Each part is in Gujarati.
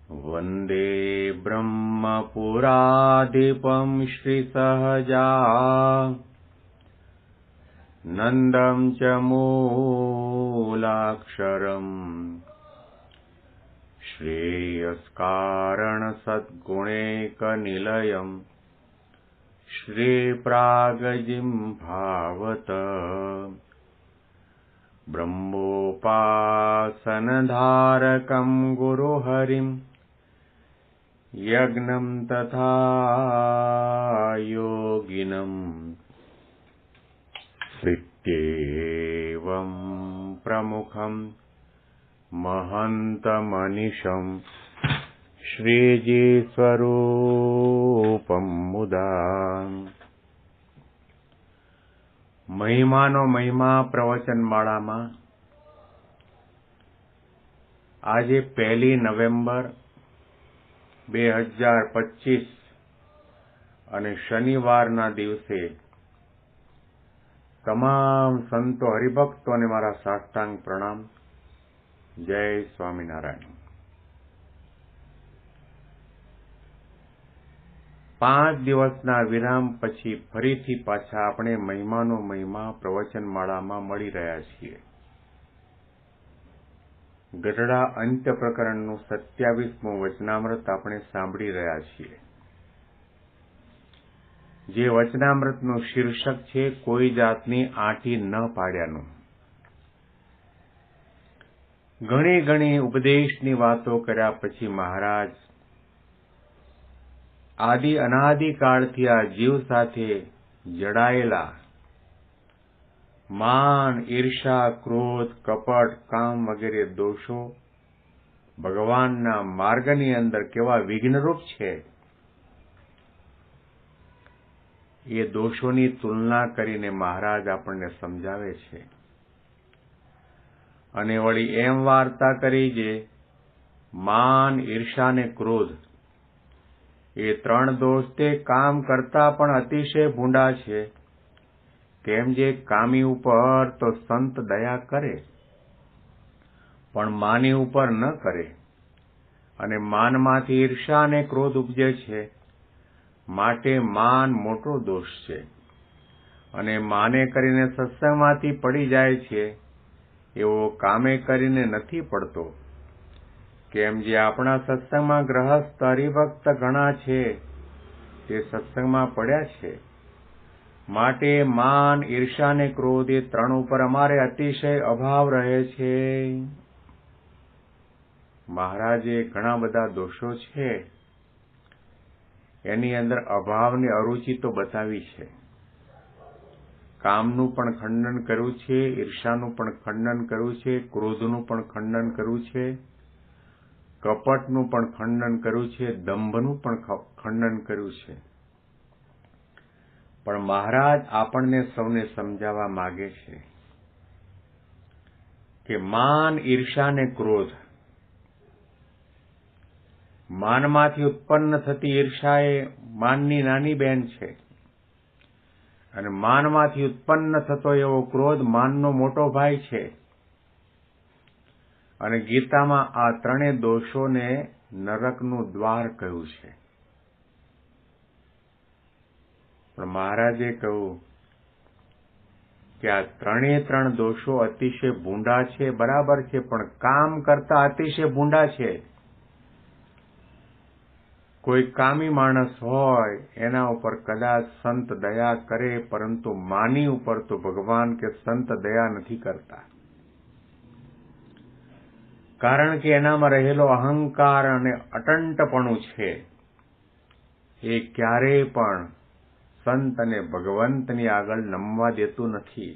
वन्दे ब्रह्मपुराधिपं श्रीसहजा नन्दं च मूलाक्षरम् श्रेयस्कारणसद्गुणैकनिलयम् श्रीप्रागजिह्वावत ब्रह्मोपासनधारकं गुरुहरिं यज्ञं तथा योगिनम् प्रीत्येवं प्रमुखं महन्तमनिशं श्रीजीस्वरूपं मुदा મહિમાનો મહિમા પ્રવચનમાળામાં આજે 1 નવેમ્બર 2025 અને શનિવારના દિવસે તમામ સંતો હરિભક્તોને મારા સાષ્ટાંગ પ્રણામ. જય સ્વામિનારાયણ. 5 દિવસના વિરામ પછી ફરીથી પાછા આપણે મહિમાનો મહિમા પ્રવચનમાળામાં મળી રહ્યા છીએ. ગઢડા અંત્ય પ્રકરણનું 27મું વચનામૃત આપણે સાંભળી રહ્યા છીએ. જે વચનામૃતનું શીર્ષક છે કોઈ જાતની આંટી ન પાડ્યાનું. ઘણી ઉપદેશની વાતો કર્યા પછી મહારાજ આદિ અનાદિકાળથી આ જીવ સાથે જડાયેલા માન, ઈર્ષા, ક્રોધ, કપટ, કામ વગેરે દોષો ભગવાનના માર્ગની અંદર કેવા વિઘ્નરૂપ છે એ દોષોની તુલના કરીને મહારાજ આપણને સમજાવે છે. અને વળી એમ વાર્તા કરી જે માન, ઈર્ષા ને ક્રોધ એ 3 દોષ તે કામ કરતા પણ અતિશય ભૂંડા છે. કેમ જે કામી ઉપર તો સંત દયા કરે પણ માની ઉપર ન કરે, અને માનમાંથી ઈર્ષા અને ક્રોધ ઉપજે છે, માટે માન મોટો દોષ છે. અને માને કરીને સત્સંગમાંથી પડી જાય છે એવો કામે કરીને નથી પડતો. કેમ જે આપણા સત્સંગમાં ગ્રહસ્થ હરિભક્ત ઘણા છે તે સત્સંગમાં પડ્યા છે, માટે માન, ઈર્ષા ને ક્રોધ એ 3 ઉપર અમારે અતિશય અભાવ રહે છે. મહારાજે ઘણા બધા દોષો છે એની અંદર અભાવની અરુચિ તો બતાવી છે. કામનું પણ ખંડન કર્યું છે, ઈર્ષાનું પણ ખંડન કર્યું છે, ક્રોધનું પણ ખંડન કર્યું છે, કપટનું પણ ખંડન કર્યું છે, દંભનું પણ ખંડન કર્યું છે. પણ મહારાજ આપણને સૌને સમજાવવા માંગે છે કે માન, ઈર્ષા ને ક્રોધ, માનમાંથી ઉત્પન્ન થતી ઈર્ષા એ માનની નાની બહેન છે, અને માનમાંથી ઉત્પન્ન થતો એવો ક્રોધ માનનો મોટો ભાઈ છે. અને ગીતામાં આ 3 દોષોને નરકનું દ્વાર કહ્યું છે. પણ મહારાજે કહ્યું કે આ 3 દોષો અતિશય ભૂંડા છે, બરાબર છે, પણ કામ કરતા અતિશય ભૂંડા છે. કોઈ કામી માણસ હોય એના ઉપર કદાચ સંત દયા કરે, પરંતુ માની ઉપર તો ભગવાન કે સંત દયા નથી કરતા. કારણ કે એનામાં રહેલો અહંકાર અને અટંટપણું છે એ ક્યારેય પણ સંત અને ભગવંતની આગળ નમવા દેતું નથી.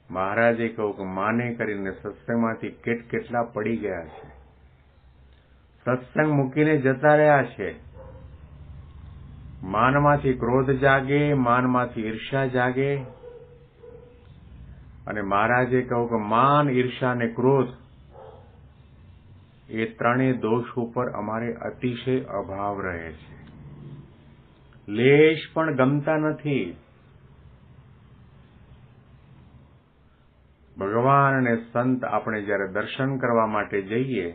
મહારાજે કહ્યું કે માને કરીને સત્સંગમાંથી કેટલા પડી ગયા છે, સત્સંગ મૂકીને જતા રહ્યા છે. માનમાંથી ક્રોધ જાગે, માનમાંથી ઈર્ષા જાગે. અને મહારાજે કહ્યું કે માન, ઈર્ષા અને ક્રોધ એ 3 દોષ ઉપર અમારે અતિશય અભાવ રહે છે. લેશ પણ ગમતા નથી. ભગવાન અને સંત આપણે જ્યારે દર્શન કરવા માટે જઈએ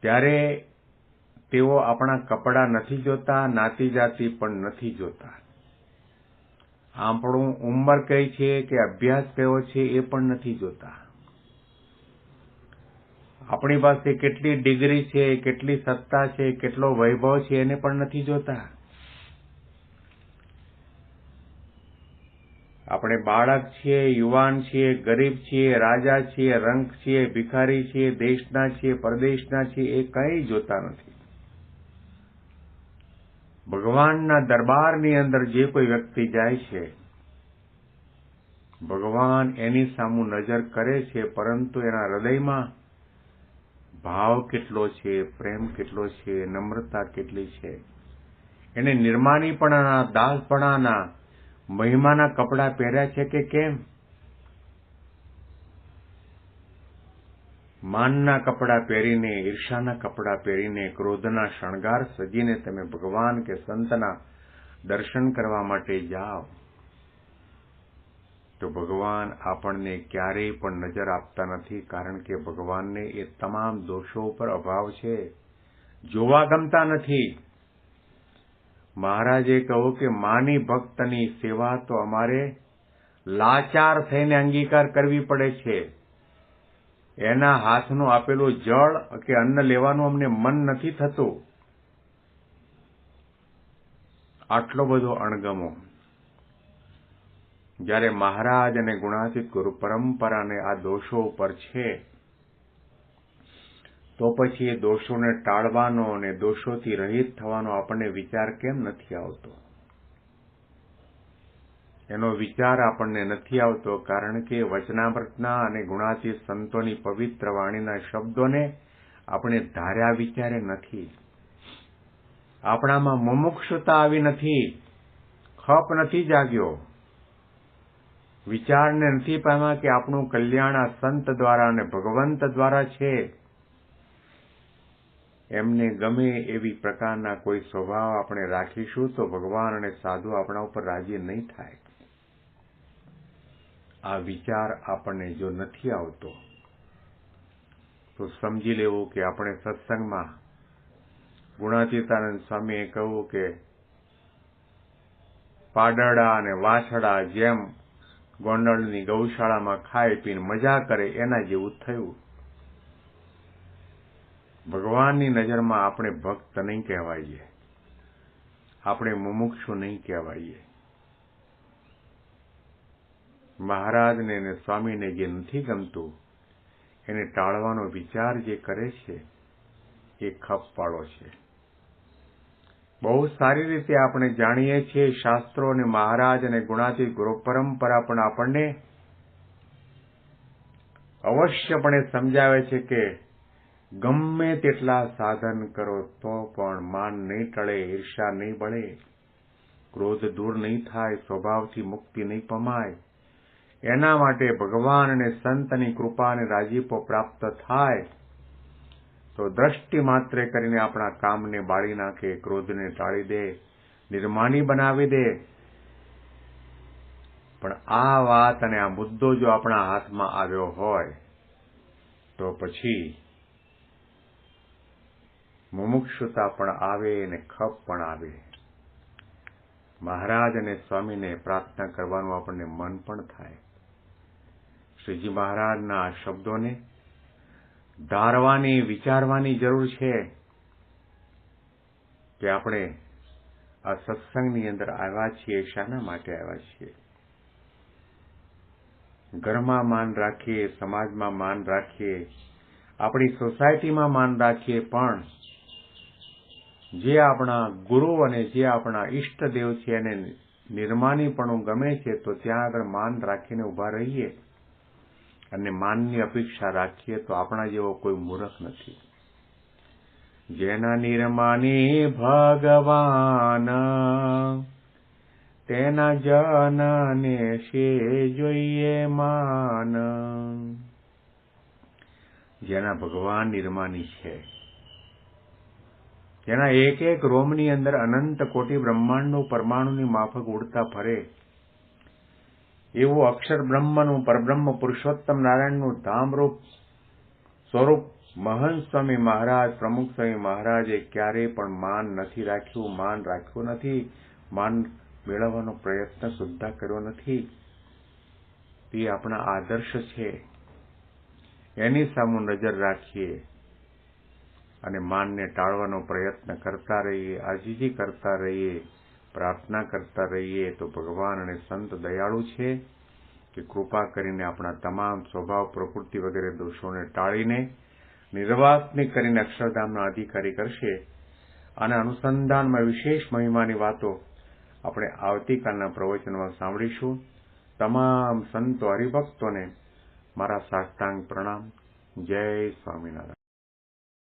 ત્યારે તેઓ આપણા કપડાં નથી જોતા, નાતી જાતિ પણ નથી જોતા. આપણું ઉંમર કઈ છે કે અભ્યાસ કયો છે એ પણ નથી જોતા. આપણી પાસે કેટલી ડિગ્રી છે, કેટલી સત્તા છે, કેટલો વૈભવ છે એને પણ નથી જોતા. આપણે બાળક છીએ, યુવાન છીએ, ગરીબ છીએ, રાજા છીએ, રંક છીએ, ભિખારી છીએ, દેશના છીએ, પરદેશના છીએ એ કંઈ જોતા નથી. ભગવાનના દરબારની અંદર જે કોઈ વ્યક્તિ જાય છે, ભગવાન એની સામું નજર કરે છે, પરંતુ એના હૃદયમાં ભાવ કેટલો છે, પ્રેમ કેટલો છે, નમ્રતા કેટલી છે. એને નિર્માનીપણાના, દાસપણાના, મહિમાના કપડાં પહેર્યા છે કે કેમ? માનના કપડાં પહેરીને, ઈર્ષાના કપડાં પહેરીને, ક્રોધના શણગાર સજીને તમે ભગવાન કે સંતના દર્શન કરવા માટે જાઓ તો ભગવાન આપણને ક્યારેય પણ નજર આપતા નથી, કારણ કે ભગવાનને એ તમામ દોષો ઉપર અભાવ છે, જોવા ગમતા નથી. મહારાજે કહ્યું કે માની ભક્તની સેવા તો અમારે લાચાર થઈને અંગીકાર કરવી પડે છે. એના હાથનું આપેલું જળ કે અન્ન લેવાનું અમને મન નથી થતું. આટલો બધો અણગમો. જ્યારે મહારાજ અને ગુણાતીત ગુરુ પરંપરાને આ દોષો ઉપર છે, તો પછી એ દોષોને ટાળવાનો અને દોષોથી રહિત થવાનો આપણને વિચાર કેમ નથી આવતો? એનો વિચાર આપણને નથી આવતો કારણ કે વચનામૃતના અને ગુણાતીત સંતોની પવિત્ર વાણીના શબ્દોને આપણે ધાર્યા વિચારે નથી. આપણામાં મુમુક્ષુતા આવી નથી, ખપ નથી જાગ્યો, વિચારને નથી પામ્યા કે આપણું કલ્યાણ આ સંત દ્વારા અને ભગવંત દ્વારા છે. એમને ગમે એવી પ્રકારના કોઈ સ્વભાવ આપણે રાખીશું તો ભગવાન અને સાધુ આપણા ઉપર રાજી નહીં થાય. આ વિચાર આપણને જો નથી આવતો તો સમજી લેવું કે આપણે સત્સંગમાં ગુણાતીતાનંદ સ્વામીએ કહ્યું કે પાડરડા અને વાછડા જેમ ગોંડલની ગૌશાળામાં ખાઈ પીને મજા કરે એના જેવું થયું. ભગવાનની નજરમાં આપણે ભક્ત નહીં કહેવાઈએ, આપણે મુમુક્ષુ નહીં કહેવાઈએ. મહારાજને અને સ્વામીને જે નથી ગમતું એને ટાળવાનો વિચાર જે કરે છે એ ખપવાળો છે. બહુ સારી રીતે આપણે જાણીએ છીએ, શાસ્ત્રો અને મહારાજ અને ગુણાતીત ગુરુ પરંપરા પણ આપણને અવશ્યપણે સમજાવે છે કે ગમે તેટલા સાધન કરો તો પણ માન નહીં ટળે, ઈર્ષા નહીં બળે, ક્રોધ દૂર નહીં થાય, સ્વભાવથી મુક્તિ નહીં પમાય. એના માટે ભગવાન અને સંતની કૃપા અને રાજીપો પ્રાપ્ત થાય તો દ્રષ્ટિ માત્રે કરીને આપણા કામને બાળી નાખે, ક્રોધને ટાળી દે, નિર્માની બનાવી દે. પણ આ વાત અને આ મુદ્દો જો આપણા હાથમાં આવ્યો હોય તો પછી મુમુક્ષુતા પણ આવે અને ખપ પણ આવે. મહારાજ અને સ્વામીને પ્રાર્થના કરવાનું આપણને મન પણ થાય. શ્રીજી મહારાજના આ શબ્દોને ધારવાની, વિચારવાની જરૂર છે કે આપણે આ સત્સંગની અંદર આવ્યા છીએ, શાના માટે આવ્યા છીએ? ઘરમાં માન રાખીએ, સમાજમાં માન રાખીએ, આપણી સોસાયટીમાં માન રાખીએ, પણ જે આપણા ગુરુ અને જે આપણા ઈષ્ટદેવ છે એને નિર્માનીપણું ગમે છે તો ત્યાં આગળ માન રાખીને ઊભા રહીએ અને માનની અપેક્ષા રાખીએ તો આપણા જેવો કોઈ મૂર્ખ નથી. જેના નિર્માની ભગવાન તેના જનને શે જોઈએ માન. જેના ભગવાન નિર્માની છે, જેના એક એક રોમની અંદર અનંત કોટી બ્રહ્માંડનું પરમાણુની માફક ઉડતા ફરે એવું અક્ષર બ્રહ્મનું, પરબ્રહ્મ પુરુષોત્તમ નારાયણનું ધામરૂપ સ્વરૂપ મહંત સ્વામી મહારાજ, પ્રમુખ સ્વામી મહારાજે ક્યારેય પણ માન નથી રાખ્યું, માન રાખ્યું નથી, માન મેળવવાનો પ્રયત્ન સુદ્ધા કર્યો નથી. તે આપણા આદર્શ છે. એની સામે નજર રાખીએ અને માનને ટાળવાનો પ્રયત્ન કરતા રહીએ, આજીજી કરતા રહીએ, પ્રાર્થના કરતા રહીએ તો ભગવાન અને સંત દયાળુ છે કે કૃપા કરીને આપણા તમામ સ્વભાવ, પ્રકૃતિ વગેરે દોષોને ટાળીને નિર્વાસની કરીને અક્ષરધામના અધિકારી કરશે. આના અનુસંધાનમાં વિશેષ મહિમાની વાતો આપણે આવતીકાલના પ્રવચનમાં સાંભળીશું. તમામ સંતો હરિભક્તોને મારા સાષ્ટાંગ પ્રણામ. જય સ્વામિનારાયણ.